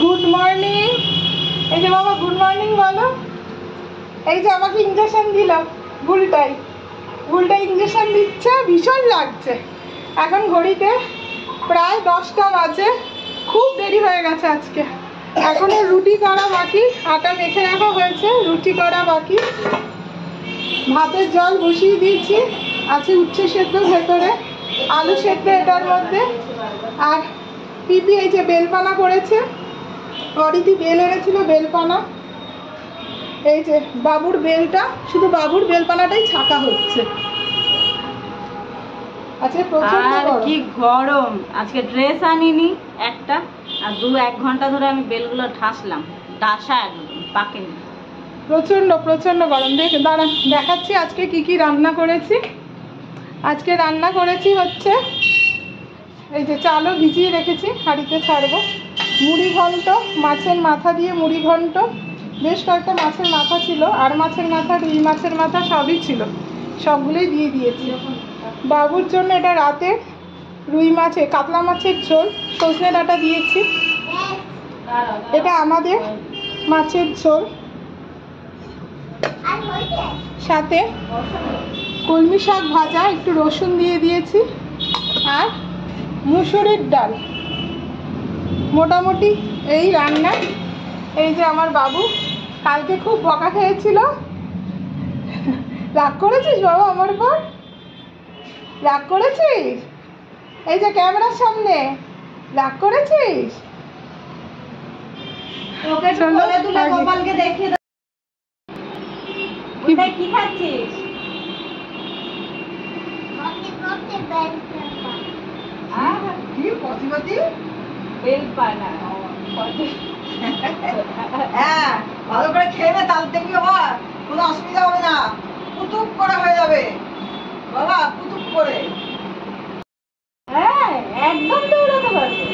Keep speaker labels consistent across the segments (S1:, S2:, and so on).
S1: Good morning. এই যে বাবা গুড মর্নিং বলো। এই যে আমাকে ইঞ্জেকশন দিল, ভুলটাই ইঞ্জেকশন দিচ্ছে, ভীষণ লাগছে। এখন ঘড়িতে প্রায় 10টা বাজে, খুব দেরি হয়ে গেছে আজকে। এখনো রুটি করা বাকি, আটা মেখে রাখা হয়েছে, রুটি করা বাকি। ভাতের জল বসিয়ে দিয়েছি, আছে উচ্ছে সেদ্ধ ভেতরে, আলু সেদ্ধ এটার মধ্যে। আর পিপি এই যে বেলপানা করেছে, অরিদি বেল এনেছিল বেলপানা। এই যে বাবুর বেলটা, শুধু বাবুর বেলপানাটাই ছাকা হচ্ছে। আজকে প্রচন্ড
S2: কি গরম। আজকে ড্রেস আনিনি একটা, আর 1 ঘন্টা ধরে আমি বেলগুলো ঠাসলাম, ডাসা একদম পাকেনি।
S1: প্রচন্ড গরম। দাঁড়া দেখাচ্ছি আজকে কি কি রান্না করেছি। আজকে রান্না করেছি হচ্ছে এই যে চালও ভিজিয়ে রেখেছি, হাঁড়িতে ছাড়বো। মুড়ি ঘন্ট, মাছের মাথা দিয়ে মুড়ি ঘন্ট। বেশ কয়েকটা মাছের মাথা ছিল, আর মাছের মাথা, রুই মাছের মাথা সবই ছিল, সবগুলোই দিয়ে দিয়েছি। বাবুর জন্য এটা রাতে রুই মাছে কাতলা মাছের ঝোল, সজনে ডাঁটা দিয়েছি। এটা আমাদের মাছের ঝোল, সাথে কলমি শাক ভাজা, একটু রসুন দিয়ে দিয়েছি, আর মুসুরির ডাল। মোটামুটি এই রান্না। এই যে আমার বাবু কালকে খুব বকা খেয়েছিল। রাগ করেছিস বাবা আমার উপর? রাগ করেছিস? এই যে ক্যামেরার সামনে রাগ করেছিস?
S2: ওকে কোলে তুলে গোপালকে দেখিয়ে দাও। ওটা কি খাচ্ছিস?
S1: কি পতিমতি
S2: বেলপানা।
S3: হ্যাঁ, ভালো করে খেয়ে নে, তাহলে দেখবি বাবা কোনো অসুবিধা হবে না, কুতুব করে হয়ে যাবে বাবা, কুতুব করে।
S2: হ্যাঁ, একদম দৌড়াতে পারবে,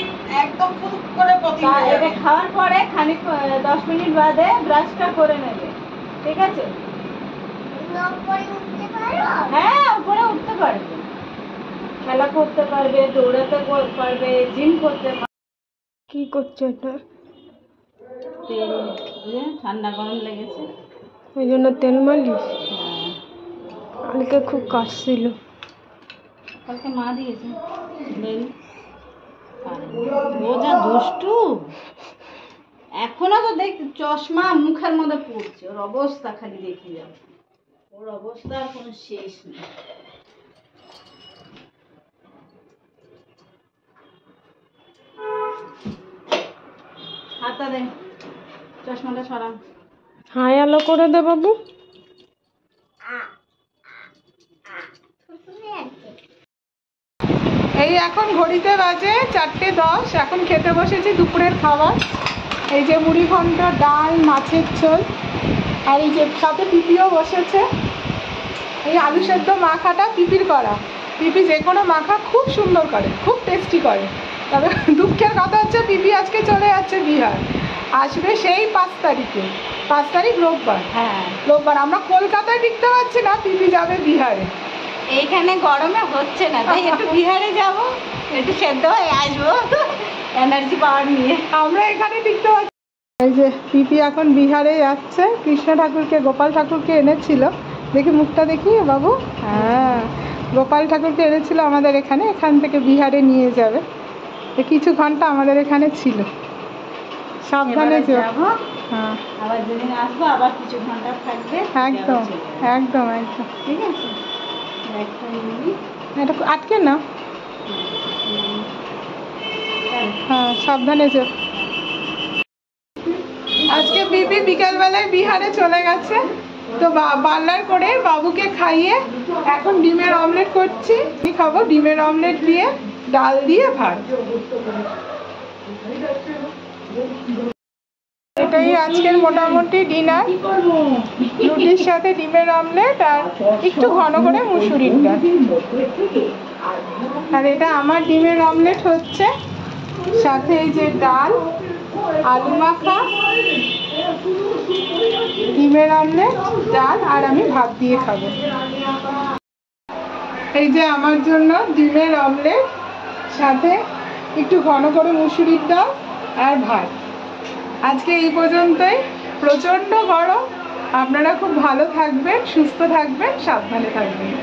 S3: একদম কুতুব করে পতি।
S2: এটা খাওয়ার পরে খানিক 10 মিনিট বাদে ব্রাশটা করে নেবে, ঠিক আছে? হ্যাঁ, উপরে উঠতে পারবে, খেলা করতে পারবে, দৌড়াতে পারবে, জিম করতে পারবে।
S1: কি করছে এটা?
S2: তেল দিয়ে ঠান্ডা গরম লেগেছে,
S1: ওই জন্য তেল মালিশ। কালকে খুব কাশছিল।
S2: কালকে মা দিয়েছে তেল। ও যা দুষ্টু, এখনো তো দেখ চশমা মুখের মধ্যে পড়ছে। ওর অবস্থা খালি দেখি যাবে, ওর অবস্থার কোনো শেষ নেই। হাতটা দে, চশমাটা সরান।
S1: হাই আলো করে দে বাবু। এই এখন ঘড়িতে বাজে 4:10। এখন খেতে বসেছি দুপুরের খাবার। এই যে মুড়ি ঘন্ট, ডাল, মাছের ঝোল, আর এই যে সাথে পিপিও বসেছে। এই আলু সেদ্ধ মাখাটা পিপির করা। পিপি যে কোনো মাখা খুব সুন্দর করে, খুব টেস্টি করে। তবে দুঃখের কথা হচ্ছে পিপি আজকে চলে যাচ্ছে বিহার, আসবে সেই 5 তারিখে। 5 তারিখ রোববার।
S2: হ্যাঁ,
S1: রোববার। আমরা কলকাতায় টিকতে পারছি না, পিপি যাবে বিহারে।
S2: এইখানে গরমে হচ্ছে না, তাই একটু বিহারে যাব, একটু সেদ্ধ হয়ে আসবো এনার্জি পাওয়ার নিয়ে।
S1: আমরা এখানে টিকতে পারছি। এই যে পিপি এখন বিহারে যাচ্ছে, কৃষ্ণ ঠাকুরকে, গোপাল ঠাকুরকে এনেছিল। দেখি মুখটা দেখি বাবু। হ্যাঁ, গোপাল ঠাকুরকে এনেছিল আমাদের এখানে, এখান থেকে বিহারে নিয়ে যাবে। কিছু ঘন্টা আমাদের এখানে ছিল। সাবধানে
S2: যাবো।
S1: হ্যাঁ,
S2: আবার যেদিন আসবো আবার কিছু ঘন্টা থাকবে।
S1: একদম একদম একদম।
S2: ঠিক আছে, একটা মিনিট
S1: এটা আটকে না। হ্যাঁ, সাবধানে যেও। আজকে পিপি বিকালবেলায় বিহারে চলে গেছে, তো পার্লার করে বাবুকে খাইয়ে এখন ডিমের অমলেট করছি। কি খাবো? ডিমের অমলেট দিয়ে ডাল দিয়ে ভাত। এটাই আজকের মোটামুটি ডিনার। রুটির সাথে ডিমের অমলেট আর একটু ঘন করে মুসুরির ডাল। আর এটা আমার ডিমের অমলেট হচ্ছে, সাথে এই যে ডাল, আলু মাখা, ডিমের অমলেট, ডাল, আর আমি ভাত দিয়ে খাবো। এই যে আমার জন্য ডিমের অমলেট, সাথে একটু ঘন করে মুসুরির ডাল আর ভাত। আজকে এই পর্যন্তই। প্রচণ্ড গরম। আপনারা খুব ভালো থাকবেন, সুস্থ থাকবেন, সাবধানে থাকবেন।